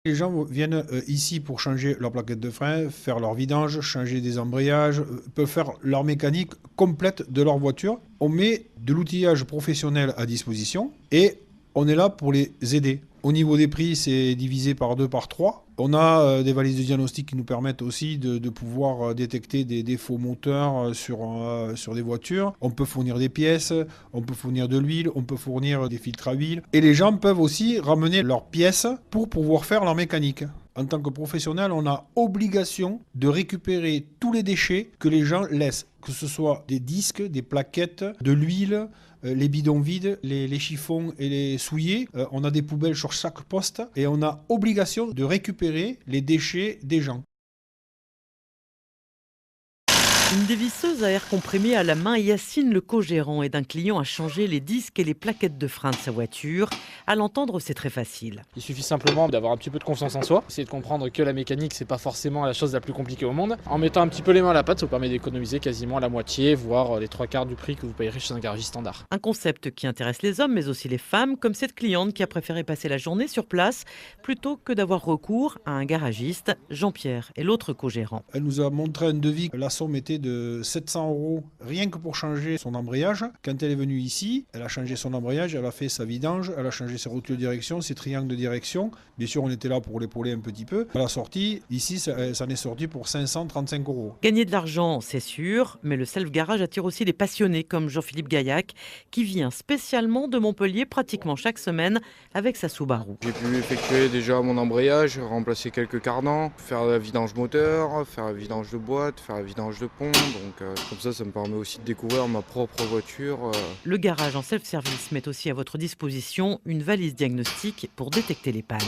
Les gens viennent ici pour changer leur plaquette de frein, faire leur vidange, changer des embrayages, peuvent faire leur mécanique complète de leur voiture. On met de l'outillage professionnel à disposition et on est là pour les aider. Au niveau des prix, c'est divisé par 2, par 3. On a des valises de diagnostic qui nous permettent aussi de pouvoir détecter des défauts moteurs sur des voitures. On peut fournir des pièces, on peut fournir de l'huile, on peut fournir des filtres à huile. Et les gens peuvent aussi ramener leurs pièces pour pouvoir faire leur mécanique. En tant que professionnel, on a obligation de récupérer tous les déchets que les gens laissent, que ce soit des disques, des plaquettes, de l'huile, les bidons vides, les chiffons et les souliers. On a des poubelles sur chaque poste et on a obligation de récupérer les déchets des gens. Une dévisseuse à air comprimé à la main, Yacine, le co-gérant, aide un client à changer les disques et les plaquettes de frein de sa voiture. À l'entendre, c'est très facile. Il suffit simplement d'avoir un petit peu de confiance en soi, essayer de comprendre que la mécanique, c'est pas forcément la chose la plus compliquée au monde. En mettant un petit peu les mains à la pâte, ça vous permet d'économiser quasiment la moitié, voire les 3/4 du prix que vous payerez chez un garagiste standard. Un concept qui intéresse les hommes, mais aussi les femmes, comme cette cliente qui a préféré passer la journée sur place plutôt que d'avoir recours à un garagiste. Jean-Pierre est l'autre co-gérant. Elle nous a montré un devis. La somme était de 700 € rien que pour changer son embrayage. Quand elle est venue ici, elle a changé son embrayage, elle a fait sa vidange, elle a changé ses rotules de direction, ses triangles de direction. Bien sûr, on était là pour l'épauler un petit peu. À la sortie, ici, ça en est sorti pour 535 €. Gagner de l'argent, c'est sûr, mais le self-garage attire aussi les passionnés comme Jean-Philippe Gaillac, qui vient spécialement de Montpellier pratiquement chaque semaine avec sa Subaru. J'ai pu effectuer déjà mon embrayage, remplacer quelques cardans, faire la vidange moteur, faire la vidange de boîte, faire la vidange de pont. Donc comme ça me permet aussi de découvrir ma propre voiture. Le garage en self-service met aussi à votre disposition une valise diagnostic pour détecter les pannes.